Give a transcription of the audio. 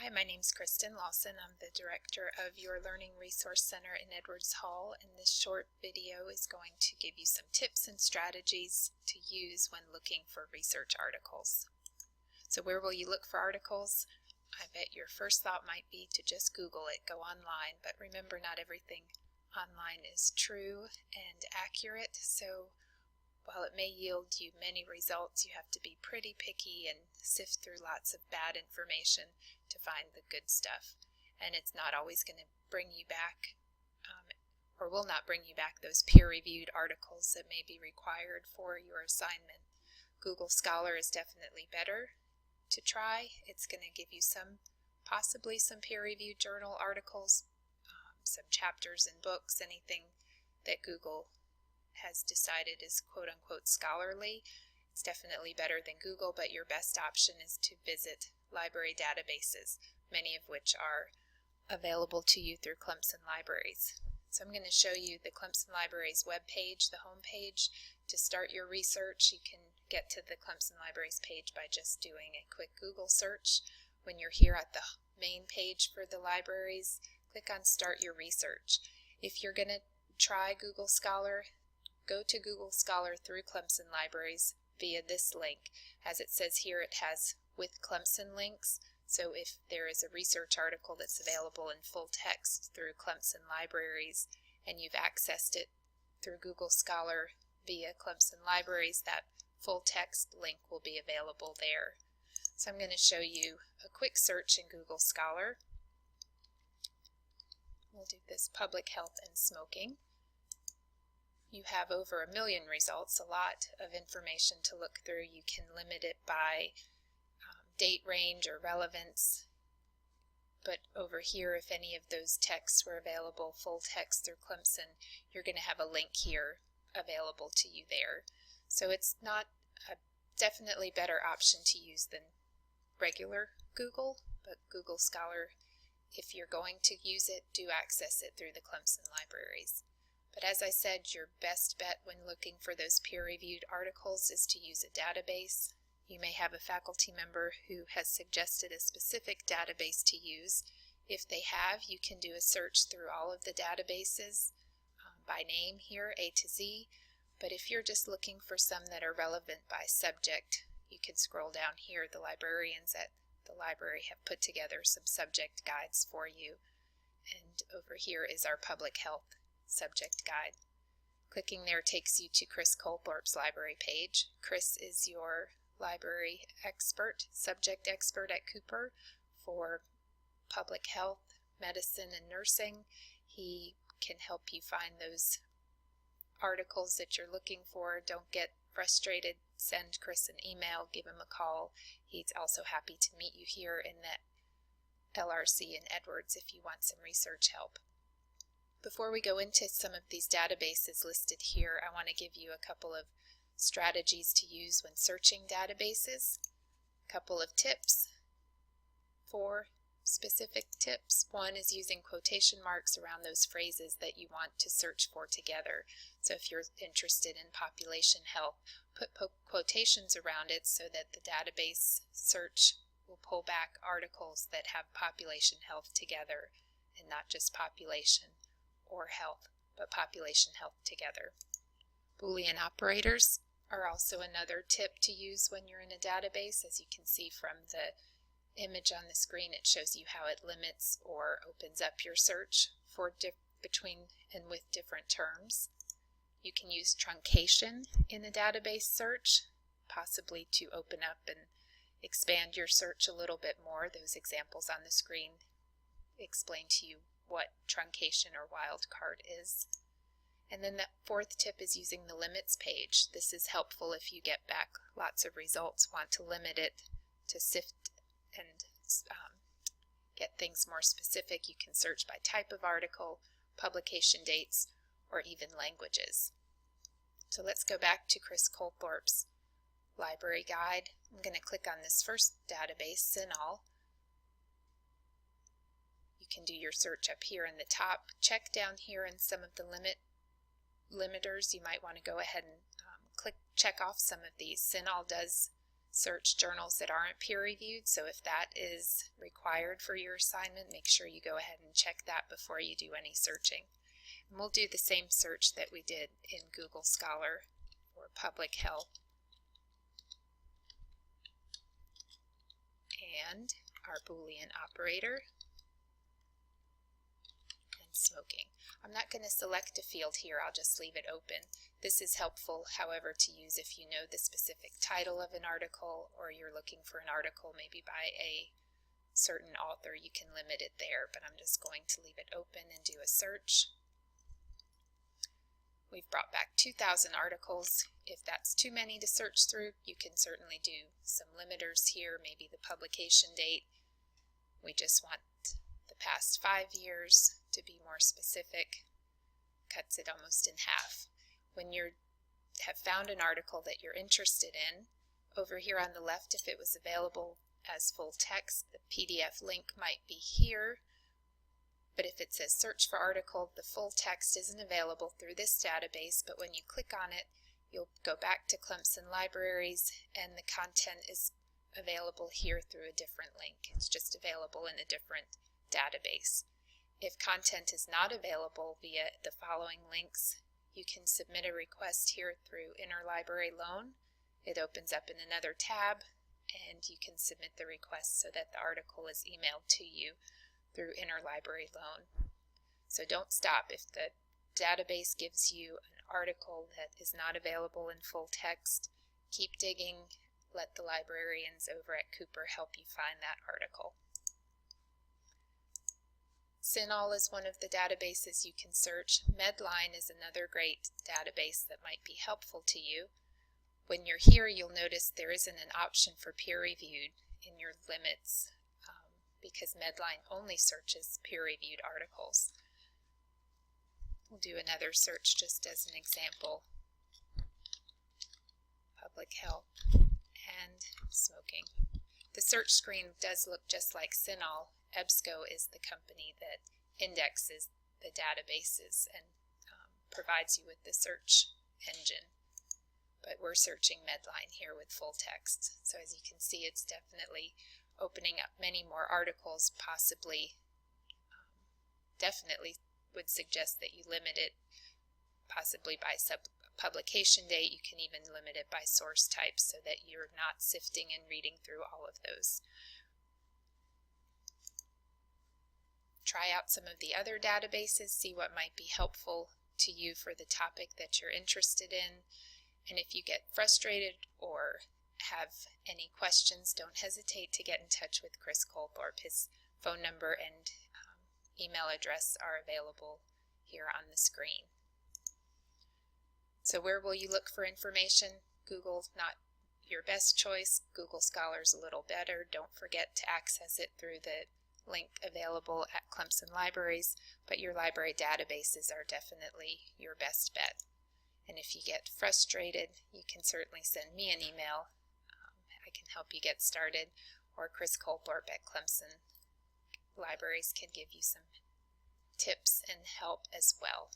Hi, my name is Kristen Lawson. I'm the director of your Learning Resource Center in Edwards Hall, and this short video is going to give you some tips and strategies to use when looking for research articles. So where will you look for articles? I bet your first thought might be to just Google it, go online, but remember, not everything online is true and accurate, so while it may yield you many results, you have to be pretty picky and sift through lots of bad information to find the good stuff. And it's not always going to bring you back, or will not bring you back, those peer-reviewed articles that may be required for your assignment. Google Scholar is definitely better to try. It's going to give you possibly some peer-reviewed journal articles, some chapters in books, anything that Google has decided is quote-unquote scholarly. It's definitely better than Google, but your best option is to visit library databases, many of which are available to you through Clemson Libraries. So I'm going to show you the Clemson Libraries web page, the home page. To start your research, you can get to the Clemson Libraries page by just doing a quick Google search. When you're here at the main page for the libraries, click on Start Your Research. If you're going to try Google Scholar, go to Google Scholar through Clemson Libraries via this link. As it says here, it has with Clemson links, so if there is a research article that's available in full text through Clemson Libraries and you've accessed it through Google Scholar via Clemson Libraries, that full text link will be available there. So I'm going to show you a quick search in Google Scholar. We'll do this public health and smoking. You have over 1 million results, a lot of information to look through. You can limit it by date range or relevance, but over here, if any of those texts were available, full text through Clemson, you're going to have a link here available to you there. So it's not a definitely better option to use than regular Google, but Google Scholar, if you're going to use it, do access it through the Clemson Libraries. But as I said, your best bet when looking for those peer-reviewed articles is to use a database. You may have a faculty member who has suggested a specific database to use. If they have, you can do a search through all of the databases by name here, A to Z. But if you're just looking for some that are relevant by subject, you can scroll down here. The librarians at the library have put together some subject guides for you. And over here is our public health subject guide. Clicking there takes you to Chris Colthorpe's library page. Chris is your library expert, subject expert at Cooper for public health, medicine, and nursing. He can help you find those articles that you're looking for. Don't get frustrated. Send Chris an email, give him a call. He's also happy to meet you here in that LRC in Edwards if you want some research help. Before we go into some of these databases listed here, I want to give you a couple of strategies to use when searching databases. A couple of tips, 4 specific tips. One is using quotation marks around those phrases that you want to search for together. So if you're interested in population health, put quotations around it so that the database search will pull back articles that have population health together and not just population or health, but population health together. Boolean operators are also another tip to use when you're in a database. As you can see from the image on the screen, it shows you how it limits or opens up your search for between and with different terms. You can use truncation in a database search, possibly to open up and expand your search a little bit more. Those examples on the screen explain to you what truncation or wildcard is. And then the 4th tip is using the limits page. This is helpful if you get back lots of results, want to limit it to sift and get things more specific. You can search by type of article, publication dates, or even languages. So let's go back to Chris Colthorpe's library guide. I'm going to click on this first database, CINAHL. You can do your search up here in the top. Check down here in some of the limiters. You might want to go ahead and check off some of these. CINAHL does search journals that aren't peer-reviewed, so if that is required for your assignment, make sure you go ahead and check that before you do any searching. And we'll do the same search that we did in Google Scholar for public health. And our Boolean operator, and smoking. I'm not going to select a field here, I'll just leave it open. This is helpful, however, to use if you know the specific title of an article or you're looking for an article maybe by a certain author. You can limit it there, but I'm just going to leave it open and do a search. We've brought back 2,000 articles. If that's too many to search through, you can certainly do some limiters here, maybe the publication date. We just want the past 5 years to be more specific. Cuts it almost in half. When you have found an article that you're interested in, over here on the left, if it was available as full text, the PDF link might be here. But if it says search for article, the full text isn't available through this database, but when you click on it, you'll go back to Clemson Libraries and the content is available here through a different link. It's just available in a different database. If content is not available via the following links, you can submit a request here through Interlibrary Loan. It opens up in another tab and you can submit the request so that the article is emailed to you through Interlibrary Loan. So don't stop. If the database gives you an article that is not available in full text, keep digging. Let the librarians over at Cooper help you find that article. CINAHL is one of the databases you can search. Medline is another great database that might be helpful to you. When you're here, you'll notice there isn't an option for peer-reviewed in your limits because Medline only searches peer-reviewed articles. We'll do another search just as an example. Public health and smoking. The search screen does look just like CINAHL. EBSCO is the company that indexes the databases and provides you with the search engine. But we're searching Medline here with full text. So as you can see, it's definitely opening up many more articles, possibly, definitely would suggest that you limit it possibly by publication date. You can even limit it by source type so that you're not sifting and reading through all of those. Try out some of the other databases, see what might be helpful to you for the topic that you're interested in. And if you get frustrated or have any questions, don't hesitate to get in touch with Chris Colthorpe. His phone number and email address are available here on the screen. So where will you look for information? Google's not your best choice. Google Scholar's a little better. Don't forget to access it through the link available at Clemson Libraries, but your library databases are definitely your best bet. And if you get frustrated, you can certainly send me an email. I can help you get started, or Chris Colthorpe at Clemson Libraries can give you some tips and help as well.